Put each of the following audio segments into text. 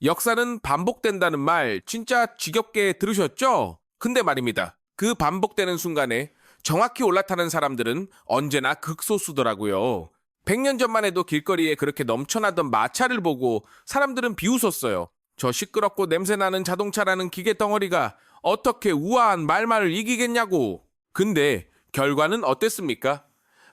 역사는 반복된다는 말 진짜 지겹게 들으셨죠? 근데 말입니다. 그 반복되는 순간에 정확히 올라타는 사람들은 언제나 극소수더라고요. 100년 전만 해도 길거리에 그렇게 넘쳐나던 마차를 보고 사람들은 비웃었어요. 저 시끄럽고 냄새나는 자동차라는 기계 덩어리가 어떻게 우아한 말만을 이기겠냐고. 근데 결과는 어땠습니까?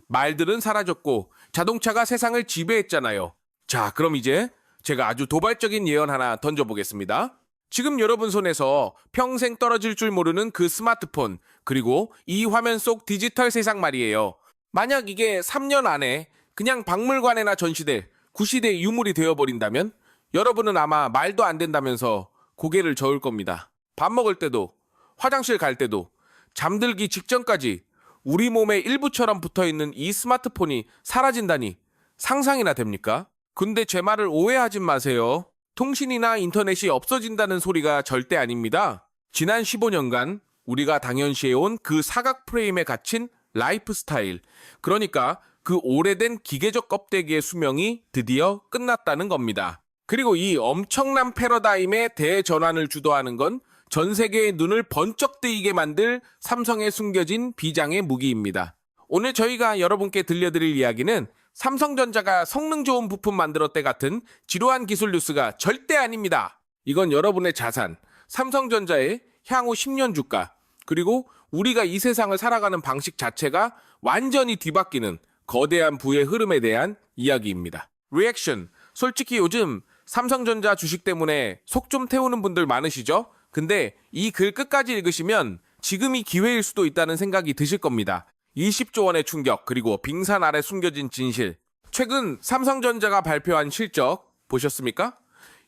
말들은 사라졌고 자동차가 세상을 지배했잖아요. 자, 그럼 이제 제가 아주 도발적인 예언 하나 던져보겠습니다. 지금 여러분 손에서 평생 떨어질 줄 모르는 그 스마트폰, 그리고 이 화면 속 디지털 세상 말이에요. 만약 이게 3년 안에 그냥 박물관에나 전시될 구시대 유물이 되어버린다면 여러분은 아마 말도 안 된다면서 고개를 저을 겁니다. 밥 먹을 때도, 화장실 갈 때도, 잠들기 직전까지 우리 몸의 일부처럼 붙어있는 이 스마트폰이 사라진다니 상상이나 됩니까? 근데 제 말을 오해하지 마세요. 통신이나 인터넷이 없어진다는 소리가 절대 아닙니다. 지난 15년간 우리가 당연시해온 그 사각 프레임에 갇힌 라이프 스타일, 그러니까 그 오래된 기계적 껍데기의 수명이 드디어 끝났다는 겁니다. 그리고 이 엄청난 패러다임의 대전환을 주도하는 건 전 세계의 눈을 번쩍 뜨이게 만들 삼성에 숨겨진 비장의 무기입니다. 오늘 저희가 여러분께 들려드릴 이야기는 삼성전자가 성능 좋은 부품 만들었대 같은 지루한 기술 뉴스가 절대 아닙니다. 이건 여러분의 자산, 삼성전자의 향후 10년 주가, 그리고 우리가 이 세상을 살아가는 방식 자체가 완전히 뒤바뀌는 거대한 부의 흐름에 대한 이야기입니다. 리액션, 솔직히 요즘 삼성전자 주식 때문에 속 좀 태우는 분들 많으시죠? 근데 이 글 끝까지 읽으시면 지금이 기회일 수도 있다는 생각이 드실 겁니다. 20조 원의 충격, 그리고 빙산 아래 숨겨진 진실. 최근 삼성전자가 발표한 실적 보셨습니까?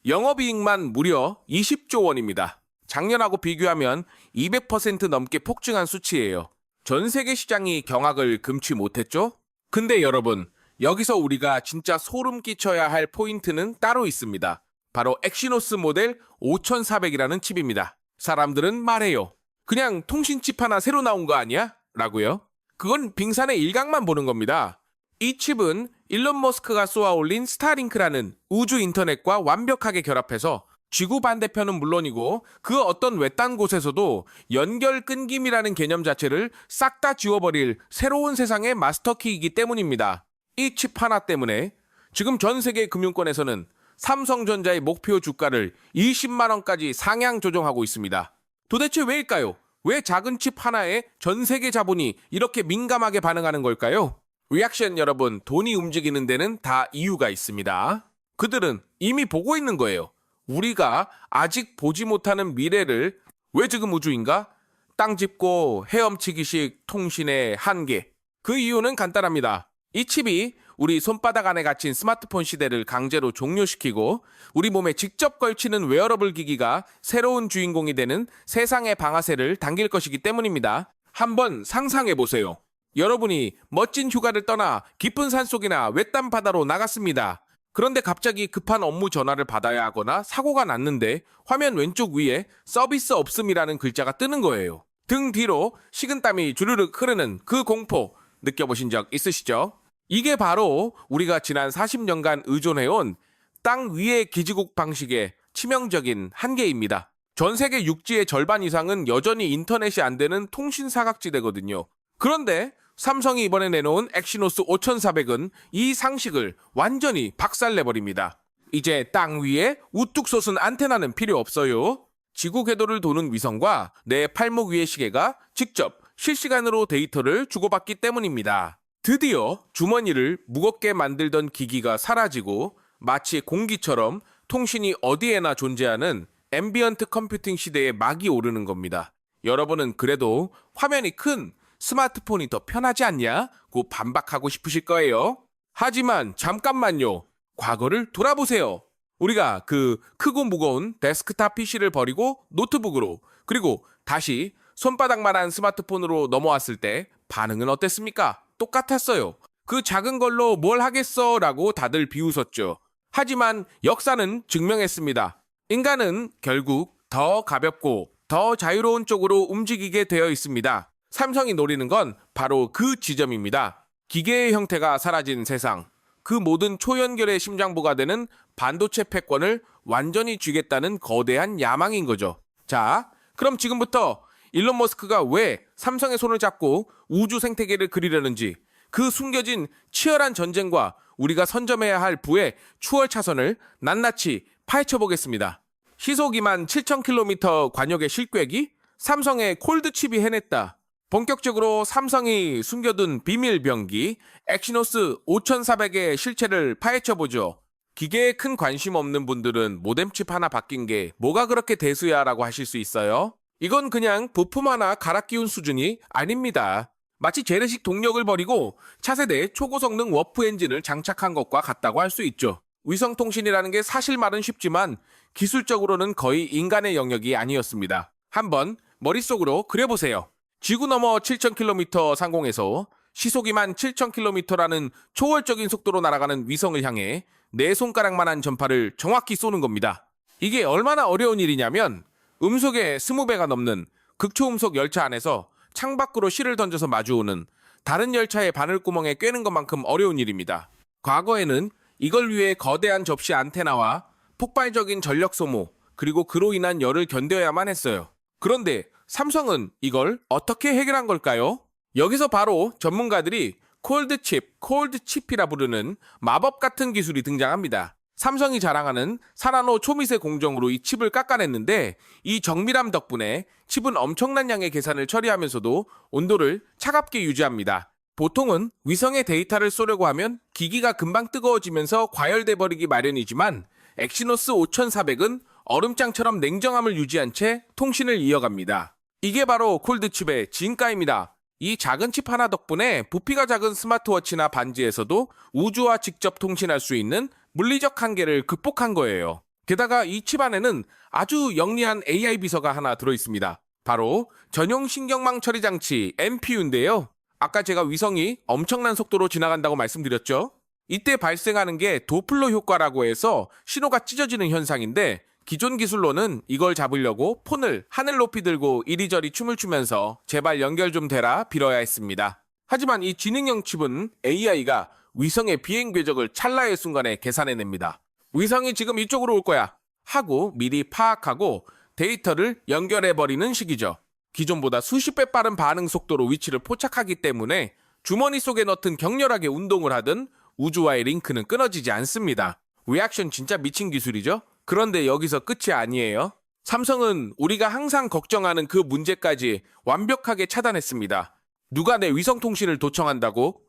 영업이익만 무려 20조 원입니다. 작년하고 비교하면 200% 넘게 폭증한 수치예요. 전 세계 시장이 경악을 금치 못했죠? 근데 여러분, 여기서 우리가 진짜 소름 끼쳐야 할 포인트는 따로 있습니다. 바로 엑시노스 모델 5400이라는 칩입니다. 사람들은 말해요. 그냥 통신칩 하나 새로 나온 거 아니야? 라고요. 그건 빙산의 일각만 보는 겁니다. 이 칩은 일론 머스크가 쏘아 올린 스타링크라는 우주 인터넷과 완벽하게 결합해서 지구 반대편은 물론이고 그 어떤 외딴 곳에서도 연결 끊김이라는 개념 자체를 싹 다 지워버릴 새로운 세상의 마스터키이기 때문입니다. 이 칩 하나 때문에 지금 전 세계 금융권에서는 삼성전자의 목표 주가를 20만 원까지 상향 조정하고 있습니다. 도대체 왜일까요? 왜 작은 칩 하나에 전 세계 자본이 이렇게 민감하게 반응하는 걸까요? 리액션 여러분, 돈이 움직이는 데는 다 이유가 있습니다. 그들은 이미 보고 있는 거예요. 우리가 아직 보지 못하는 미래를. 왜 지금 우주인가? 땅 짚고 헤엄치기식 통신의 한계. 그 이유는 간단합니다. 이 칩이 우리 손바닥 안에 갇힌 스마트폰 시대를 강제로 종료시키고 우리 몸에 직접 걸치는 웨어러블 기기가 새로운 주인공이 되는 세상의 방아쇠를 당길 것이기 때문입니다. 한번 상상해보세요. 여러분이 멋진 휴가를 떠나 깊은 산속이나 외딴 바다로 나갔습니다. 그런데 갑자기 급한 업무 전화를 받아야 하거나 사고가 났는데 화면 왼쪽 위에 서비스 없음이라는 글자가 뜨는 거예요. 등 뒤로 식은땀이 주르륵 흐르는 그 공포 느껴보신 적 있으시죠? 이게 바로 우리가 지난 40년간 의존해온 땅 위의 기지국 방식의 치명적인 한계입니다. 전 세계 육지의 절반 이상은 여전히 인터넷이 안 되는 통신 사각지대거든요. 그런데 삼성이 이번에 내놓은 엑시노스 5400은 이 상식을 완전히 박살내버립니다. 이제 땅 위에 우뚝 솟은 안테나는 필요 없어요. 지구 궤도를 도는 위성과 내 팔목 위의 시계가 직접 실시간으로 데이터를 주고받기 때문입니다. 드디어 주머니를 무겁게 만들던 기기가 사라지고 마치 공기처럼 통신이 어디에나 존재하는 앰비언트 컴퓨팅 시대에 막이 오르는 겁니다. 여러분은 그래도 화면이 큰 스마트폰이 더 편하지 않냐고 반박하고 싶으실 거예요. 하지만 잠깐만요. 과거를 돌아보세요. 우리가 그 크고 무거운 데스크탑 PC를 버리고 노트북으로, 그리고 다시 손바닥만한 스마트폰으로 넘어왔을 때 반응은 어땠습니까? 똑같았어요. 그 작은 걸로 뭘 하겠어 라고 다들 비웃었죠. 하지만 역사는 증명했습니다. 인간은 결국 더 가볍고 더 자유로운 쪽으로 움직이게 되어 있습니다. 삼성이 노리는 건 바로 그 지점입니다. 기계의 형태가 사라진 세상, 그 모든 초연결의 심장부가 되는 반도체 패권을 완전히 쥐겠다는 거대한 야망인 거죠. 자, 그럼 지금부터 일론 머스크가 왜 삼성의 손을 잡고 우주 생태계를 그리려는지, 그 숨겨진 치열한 전쟁과 우리가 선점해야 할 부의 추월 차선을 낱낱이 파헤쳐 보겠습니다. 시속 2만 7,000km 관역의 실궤기, 삼성의 콜드칩이 해냈다. 본격적으로 삼성이 숨겨둔 비밀 병기 엑시노스 5400의 실체를 파헤쳐보죠. 기계에 큰 관심 없는 분들은 모뎀칩 하나 바뀐 게 뭐가 그렇게 대수야 라고 하실 수 있어요. 이건 그냥 부품 하나 갈아 끼운 수준이 아닙니다. 마치 재래식 동력을 버리고 차세대 초고성능 워프 엔진을 장착한 것과 같다고 할 수 있죠. 위성통신이라는 게 사실 말은 쉽지만 기술적으로는 거의 인간의 영역이 아니었습니다. 한번 머릿속으로 그려보세요. 지구 너머 7,000km 상공에서 시속 2만 7,000km라는 초월적인 속도로 날아가는 위성을 향해 네 손가락만한 전파를 정확히 쏘는 겁니다. 이게 얼마나 어려운 일이냐면 음속에 20배가 넘는 극초음속 열차 안에서 창밖으로 실을 던져서 마주오는 다른 열차의 바늘구멍에 꿰는 것만큼 어려운 일입니다. 과거에는 이걸 위해 거대한 접시 안테나와 폭발적인 전력 소모, 그리고 그로 인한 열을 견뎌야만 했어요. 그런데 삼성은 이걸 어떻게 해결한 걸까요? 여기서 바로 전문가들이 콜드칩이라 부르는 마법 같은 기술이 등장합니다. 삼성이 자랑하는 사나노 초미세 공정으로 이 칩을 깎아냈는데, 이 정밀함 덕분에 칩은 엄청난 양의 계산을 처리하면서도 온도를 차갑게 유지합니다. 보통은 위성의 데이터를 쏘려고 하면 기기가 금방 뜨거워지면서 과열돼 버리기 마련이지만 엑시노스 5400은 얼음장처럼 냉정함을 유지한 채 통신을 이어갑니다. 이게 바로 콜드칩의 진가입니다. 이 작은 칩 하나 덕분에 부피가 작은 스마트워치나 반지에서도 우주와 직접 통신할 수 있는 물리적 한계를 극복한 거예요. 게다가 이 칩 안에는 아주 영리한 AI 비서가 하나 들어있습니다. 바로 전용 신경망 처리 장치 NPU인데요. 아까 제가 위성이 엄청난 속도로 지나간다고 말씀드렸죠? 이때 발생하는 게 도플러 효과라고 해서 신호가 찢어지는 현상인데, 기존 기술로는 이걸 잡으려고 폰을 하늘 높이 들고 이리저리 춤을 추면서 제발 연결 좀 되라 빌어야 했습니다. 하지만 이 지능형 칩은 AI가 위성의 비행 궤적을 찰나의 순간에 계산해냅니다. 위성이 지금 이쪽으로 올 거야 하고 미리 파악하고 데이터를 연결해버리는 식이죠. 기존보다 수십 배 빠른 반응 속도로 위치를 포착하기 때문에 주머니 속에 넣든 격렬하게 운동을 하든 우주와의 링크는 끊어지지 않습니다. 리액션 진짜 미친 기술이죠? 그런데 여기서 끝이 아니에요. 삼성은 우리가 항상 걱정하는 그 문제까지 완벽하게 차단했습니다. 누가 내 위성통신을 도청한다고?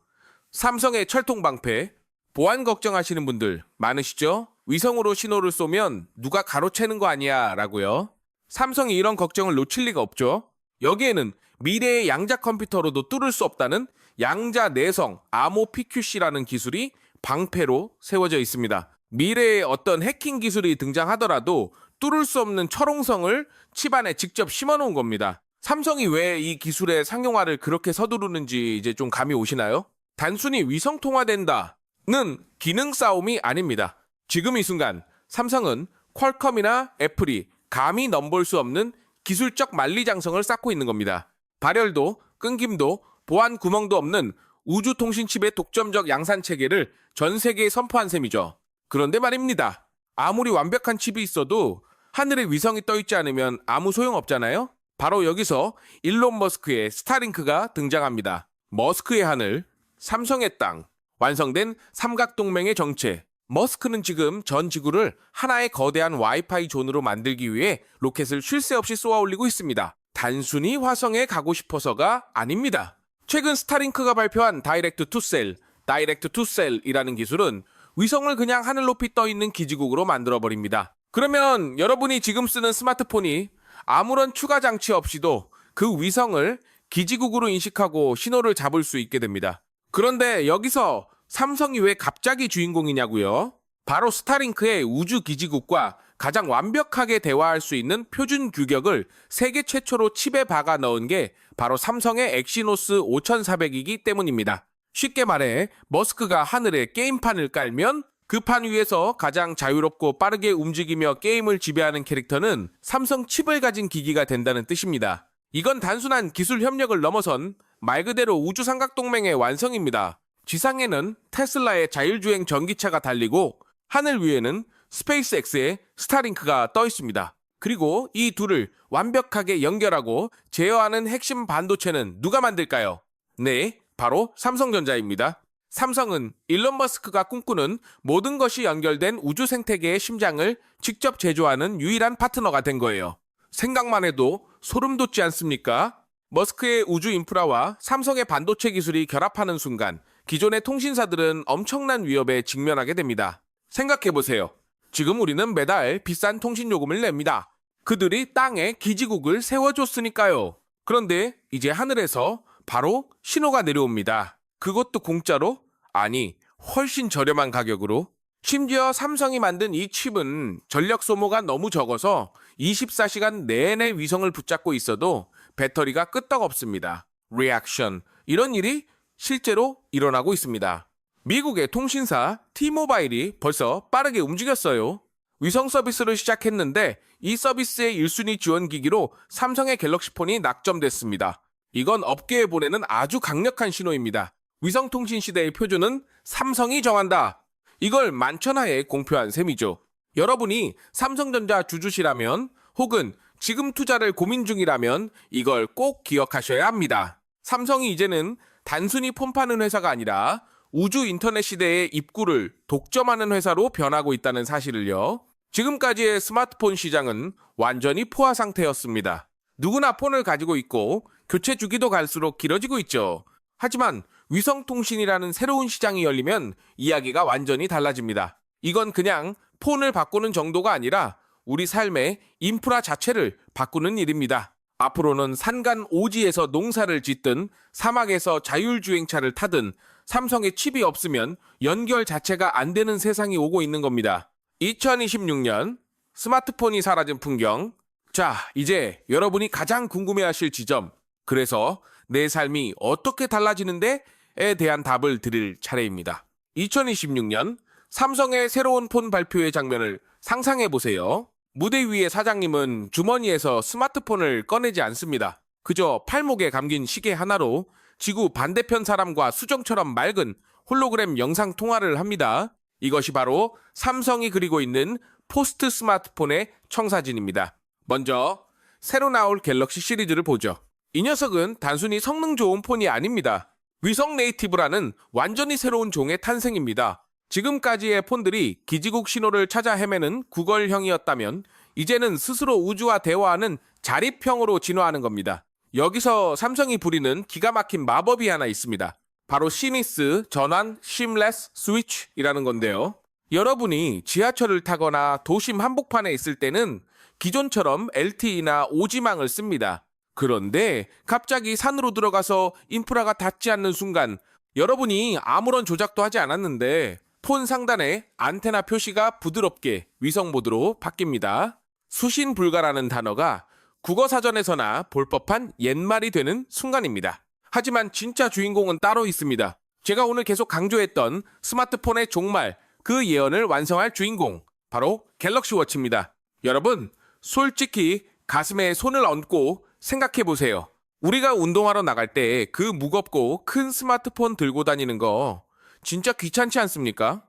삼성의 철통방패, 보안 걱정하시는 분들 많으시죠? 위성으로 신호를 쏘면 누가 가로채는 거 아니야 라고요. 삼성이 이런 걱정을 놓칠 리가 없죠. 여기에는 미래의 양자 컴퓨터로도 뚫을 수 없다는 양자 내성 암호 PQC라는 기술이 방패로 세워져 있습니다. 미래의 어떤 해킹 기술이 등장하더라도 뚫을 수 없는 철옹성을 칩 안에 직접 심어놓은 겁니다. 삼성이 왜 이 기술의 상용화를 그렇게 서두르는지 이제 좀 감이 오시나요? 단순히 위성 통화된다는 기능 싸움이 아닙니다. 지금 이 순간 삼성은 퀄컴이나 애플이 감히 넘볼 수 없는 기술적 만리장성을 쌓고 있는 겁니다. 발열도 끊김도 보안 구멍도 없는 우주통신칩의 독점적 양산체계를 전 세계에 선포한 셈이죠. 그런데 말입니다. 아무리 완벽한 칩이 있어도 하늘에 위성이 떠있지 않으면 아무 소용없잖아요? 바로 여기서 일론 머스크의 스타링크가 등장합니다. 머스크의 하늘, 삼성의 땅, 완성된 삼각동맹의 정체. 머스크는 지금 전 지구를 하나의 거대한 와이파이 존으로 만들기 위해 로켓을 쉴 새 없이 쏘아 올리고 있습니다. 단순히 화성에 가고 싶어서가 아닙니다. 최근 스타링크가 발표한 다이렉트 투 셀이라는 기술은 위성을 그냥 하늘 높이 떠 있는 기지국으로 만들어버립니다. 그러면 여러분이 지금 쓰는 스마트폰이 아무런 추가 장치 없이도 그 위성을 기지국으로 인식하고 신호를 잡을 수 있게 됩니다. 그런데 여기서 삼성이 왜 갑자기 주인공이냐고요? 바로 스타링크의 우주 기지국과 가장 완벽하게 대화할 수 있는 표준 규격을 세계 최초로 칩에 박아 넣은 게 바로 삼성의 엑시노스 5400이기 때문입니다. 쉽게 말해 머스크가 하늘에 게임판을 깔면 그 판 위에서 가장 자유롭고 빠르게 움직이며 게임을 지배하는 캐릭터는 삼성 칩을 가진 기기가 된다는 뜻입니다. 이건 단순한 기술 협력을 넘어선 말 그대로 우주 삼각동맹의 완성입니다. 지상에는 테슬라의 자율주행 전기차가 달리고 하늘 위에는 스페이스X의 스타링크가 떠 있습니다. 그리고 이 둘을 완벽하게 연결하고 제어하는 핵심 반도체는 누가 만들까요? 네, 바로 삼성전자입니다. 삼성은 일론 머스크가 꿈꾸는 모든 것이 연결된 우주 생태계의 심장을 직접 제조하는 유일한 파트너가 된 거예요. 생각만 해도 소름 돋지 않습니까? 머스크의 우주 인프라와 삼성의 반도체 기술이 결합하는 순간 기존의 통신사들은 엄청난 위협에 직면하게 됩니다. 생각해보세요. 지금 우리는 매달 비싼 통신 요금을 냅니다. 그들이 땅에 기지국을 세워줬으니까요. 그런데 이제 하늘에서 바로 신호가 내려옵니다. 그것도 공짜로? 아니, 훨씬 저렴한 가격으로. 심지어 삼성이 만든 이 칩은 전력 소모가 너무 적어서 24시간 내내 위성을 붙잡고 있어도 배터리가 끄떡없습니다. 리액션. 이런 일이 실제로 일어나고 있습니다. 미국의 통신사 T-모바일이 벌써 빠르게 움직였어요. 위성 서비스를 시작했는데 이 서비스의 1순위 지원 기기로 삼성의 갤럭시폰이 낙점됐습니다. 이건 업계에 보내는 아주 강력한 신호입니다. 위성통신 시대의 표준은 삼성이 정한다. 이걸 만천하에 공표한 셈이죠. 여러분이 삼성전자 주주시라면 혹은 지금 투자를 고민 중이라면 이걸 꼭 기억하셔야 합니다. 삼성이 이제는 단순히 폰 파는 회사가 아니라 우주 인터넷 시대의 입구를 독점하는 회사로 변하고 있다는 사실을요. 지금까지의 스마트폰 시장은 완전히 포화 상태였습니다. 누구나 폰을 가지고 있고 교체 주기도 갈수록 길어지고 있죠. 하지만 위성통신이라는 새로운 시장이 열리면 이야기가 완전히 달라집니다. 이건 그냥 폰을 바꾸는 정도가 아니라 우리 삶의 인프라 자체를 바꾸는 일입니다. 앞으로는 산간 오지에서 농사를 짓든 사막에서 자율주행차를 타든 삼성의 칩이 없으면 연결 자체가 안 되는 세상이 오고 있는 겁니다. 2026년 스마트폰이 사라진 풍경. 자, 이제 여러분이 가장 궁금해하실 지점. 그래서 내 삶이 어떻게 달라지는데? 에 대한 답을 드릴 차례입니다. 2026년 삼성의 새로운 폰 발표의 장면을 상상해보세요. 무대 위의 사장님은 주머니에서 스마트폰을 꺼내지 않습니다. 그저 팔목에 감긴 시계 하나로 지구 반대편 사람과 수정처럼 맑은 홀로그램 영상 통화를 합니다. 이것이 바로 삼성이 그리고 있는 포스트 스마트폰의 청사진입니다. 먼저 새로 나올 갤럭시 시리즈를 보죠. 이 녀석은 단순히 성능 좋은 폰이 아닙니다. 위성 네이티브라는 완전히 새로운 종의 탄생입니다. 지금까지의 폰들이 기지국 신호를 찾아 헤매는 구걸형이었다면 이제는 스스로 우주와 대화하는 자립형으로 진화하는 겁니다. 여기서 삼성이 부리는 기가 막힌 마법이 하나 있습니다. 바로 시니스 전환 심레스 스위치이라는 건데요. 여러분이 지하철을 타거나 도심 한복판에 있을 때는 기존처럼 LTE나 오지망을 씁니다. 그런데 갑자기 산으로 들어가서 인프라가 닿지 않는 순간 여러분이 아무런 조작도 하지 않았는데 폰 상단에 안테나 표시가 부드럽게 위성 모드로 바뀝니다. 수신 불가라는 단어가 국어사전에서나 볼 법한 옛말이 되는 순간입니다. 하지만 진짜 주인공은 따로 있습니다. 제가 오늘 계속 강조했던 스마트폰의 종말, 그 예언을 완성할 주인공, 바로 갤럭시 워치입니다. 여러분, 솔직히 가슴에 손을 얹고 생각해보세요. 우리가 운동하러 나갈 때 그 무겁고 큰 스마트폰 들고 다니는 거 진짜 귀찮지 않습니까?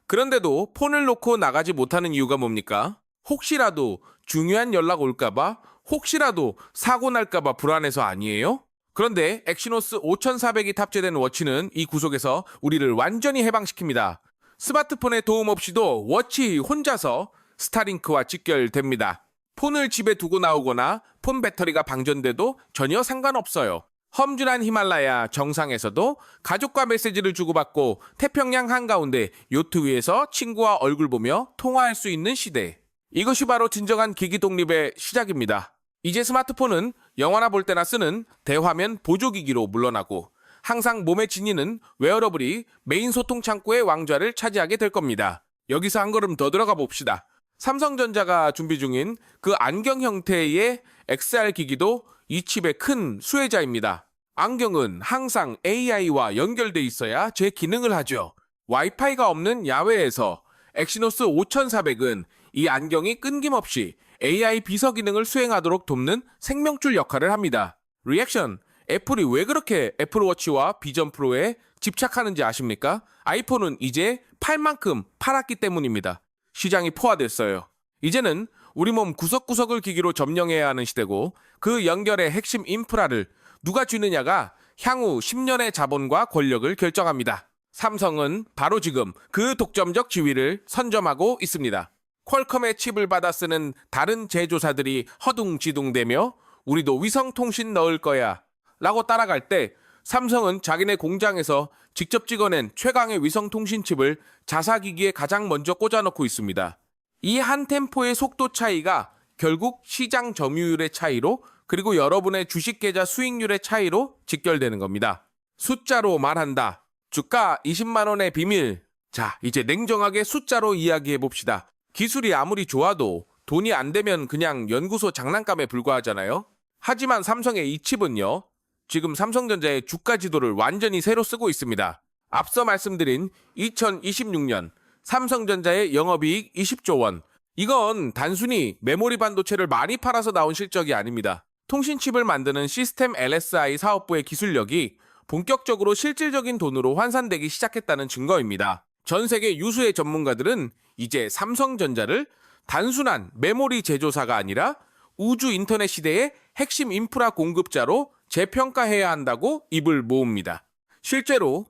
그런데도 폰을 놓고 나가지 못하는 이유가 뭡니까? 혹시라도 중요한 연락 올까봐, 혹시라도 사고 날까봐 불안해서 아니에요? 그런데 엑시노스 5400이 탑재된 워치는 이 구속에서 우리를 완전히 해방시킵니다. 스마트폰의 도움 없이도 워치 혼자서 스타링크와 직결됩니다. 폰을 집에 두고 나오거나 폰 배터리가 방전돼도 전혀 상관없어요. 험준한 히말라야 정상에서도 가족과 메시지를 주고받고 태평양 한가운데 요트 위에서 친구와 얼굴 보며 통화할 수 있는 시대. 이것이 바로 진정한 기기 독립의 시작입니다. 이제 스마트폰은 영화나 볼 때나 쓰는 대화면 보조기기로 물러나고 항상 몸에 지니는 웨어러블이 메인 소통 창구의 왕좌를 차지하게 될 겁니다. 여기서 한 걸음 더 들어가 봅시다. 삼성전자가 준비 중인 그 안경 형태의 XR 기기도 이 칩의 큰 수혜자입니다. 안경은 항상 AI와 연결돼 있어야 제 기능을 하죠. 와이파이가 없는 야외에서 엑시노스 5400은 이 안경이 끊김없이 AI 비서 기능을 수행하도록 돕는 생명줄 역할을 합니다. 리액션, 애플이 왜 그렇게 애플워치와 비전 프로에 집착하는지 아십니까? 아이폰은 이제 팔 만큼 팔았기 때문입니다. 시장이 포화됐어요. 이제는 우리 몸 구석구석을 기기로 점령해야 하는 시대고 그 연결의 핵심 인프라를 누가 쥐느냐가 향후 10년의 자본과 권력을 결정합니다. 삼성은 바로 지금 그 독점적 지위를 선점하고 있습니다. 퀄컴의 칩을 받아 쓰는 다른 제조사들이 허둥지둥대며 우리도 위성통신 넣을 거야 라고 따라갈 때 삼성은 자기네 공장에서 직접 찍어낸 최강의 위성통신 칩을 자사기기에 가장 먼저 꽂아놓고 있습니다. 이 한 템포의 속도 차이가 결국 시장 점유율의 차이로 그리고 여러분의 주식 계좌 수익률의 차이로 직결되는 겁니다. 숫자로 말한다. 주가 20만 원의 비밀. 자, 이제 냉정하게 숫자로 이야기해 봅시다. 기술이 아무리 좋아도 돈이 안 되면 그냥 연구소 장난감에 불과하잖아요. 하지만 삼성의 이 칩은요. 지금 삼성전자의 주가 지도를 완전히 새로 쓰고 있습니다. 앞서 말씀드린 2026년 삼성전자의 영업이익 20조 원. 이건 단순히 메모리 반도체를 많이 팔아서 나온 실적이 아닙니다. 통신칩을 만드는 시스템 LSI 사업부의 기술력이 본격적으로 실질적인 돈으로 환산되기 시작했다는 증거입니다. 전 세계 유수의 전문가들은 이제 삼성전자를 단순한 메모리 제조사가 아니라 우주 인터넷 시대의 핵심 인프라 공급자로 재평가해야 한다고 입을 모읍니다. 실제로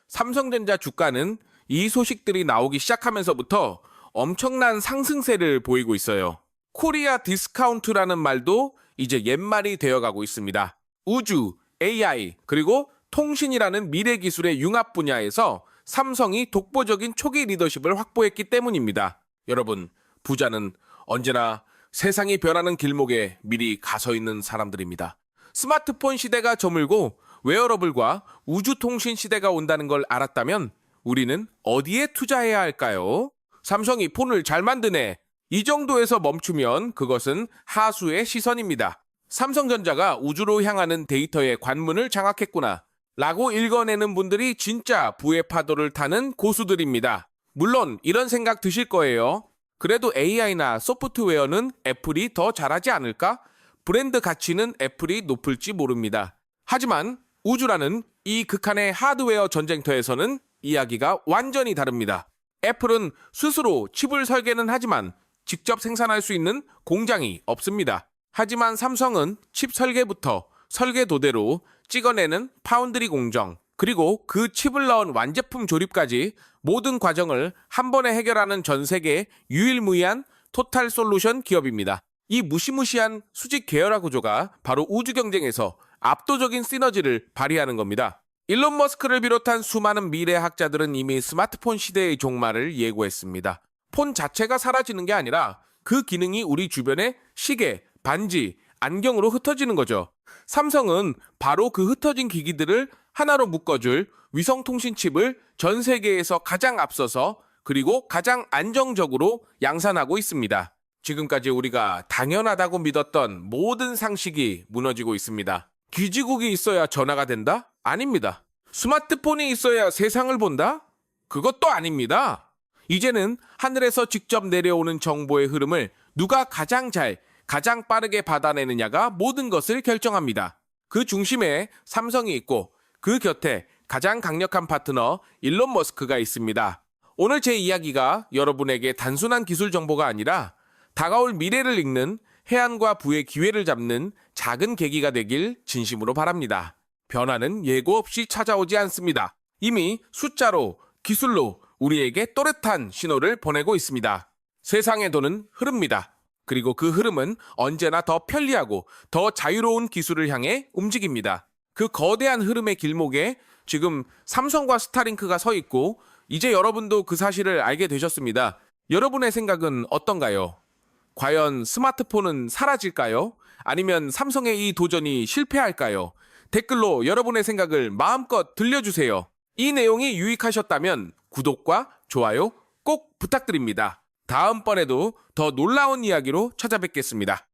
삼성전자 주가는 이 소식들이 나오기 시작하면서부터 엄청난 상승세를 보이고 있어요. 코리아 디스카운트라는 말도 이제 옛말이 되어가고 있습니다. 우주, AI, 그리고 통신이라는 미래 기술의 융합 분야에서 삼성이 독보적인 초기 리더십을 확보했기 때문입니다. 여러분, 부자는 언제나 세상이 변하는 길목에 미리 가서 있는 사람들입니다. 스마트폰 시대가 저물고 웨어러블과 우주통신 시대가 온다는 걸 알았다면 우리는 어디에 투자해야 할까요? 삼성이 폰을 잘 만드네. 이 정도에서 멈추면 그것은 하수의 시선입니다. 삼성전자가 우주로 향하는 데이터의 관문을 장악했구나 라고 읽어내는 분들이 진짜 부의 파도를 타는 고수들입니다. 물론 이런 생각 드실 거예요. 그래도 AI나 소프트웨어는 애플이 더 잘하지 않을까? 브랜드 가치는 애플이 높을지 모릅니다. 하지만 우주라는 이 극한의 하드웨어 전쟁터에서는 이야기가 완전히 다릅니다. 애플은 스스로 칩을 설계는 하지만 직접 생산할 수 있는 공장이 없습니다. 하지만 삼성은 칩 설계부터 설계도대로 찍어내는 파운드리 공정, 그리고 그 칩을 넣은 완제품 조립까지 모든 과정을 한 번에 해결하는 전 세계 유일무이한 토탈 솔루션 기업입니다. 이 무시무시한 수직 계열화 구조가 바로 우주 경쟁에서 압도적인 시너지를 발휘하는 겁니다. 일론 머스크를 비롯한 수많은 미래학자들은 이미 스마트폰 시대의 종말을 예고했습니다. 폰 자체가 사라지는 게 아니라 그 기능이 우리 주변의 시계, 반지, 안경으로 흩어지는 거죠. 삼성은 바로 그 흩어진 기기들을 하나로 묶어줄 위성통신 칩을 전 세계에서 가장 앞서서 그리고 가장 안정적으로 양산하고 있습니다. 지금까지 우리가 당연하다고 믿었던 모든 상식이 무너지고 있습니다. 기지국이 있어야 전화가 된다? 아닙니다. 스마트폰이 있어야 세상을 본다? 그것도 아닙니다. 이제는 하늘에서 직접 내려오는 정보의 흐름을 누가 가장 잘, 가장 빠르게 받아내느냐가 모든 것을 결정합니다. 그 중심에 삼성이 있고 그 곁에 가장 강력한 파트너 일론 머스크가 있습니다. 오늘 제 이야기가 여러분에게 단순한 기술 정보가 아니라 다가올 미래를 읽는 해안과 부의 기회를 잡는 작은 계기가 되길 진심으로 바랍니다. 변화는 예고 없이 찾아오지 않습니다. 이미 숫자로, 기술로 우리에게 또렷한 신호를 보내고 있습니다. 세상의 돈은 흐릅니다. 그리고 그 흐름은 언제나 더 편리하고 더 자유로운 기술을 향해 움직입니다. 그 거대한 흐름의 길목에 지금 삼성과 스타링크가 서 있고 이제 여러분도 그 사실을 알게 되셨습니다. 여러분의 생각은 어떤가요? 과연 스마트폰은 사라질까요? 아니면 삼성의 이 도전이 실패할까요? 댓글로 여러분의 생각을 마음껏 들려주세요. 이 내용이 유익하셨다면 구독과 좋아요 꼭 부탁드립니다. 다음번에도 더 놀라운 이야기로 찾아뵙겠습니다.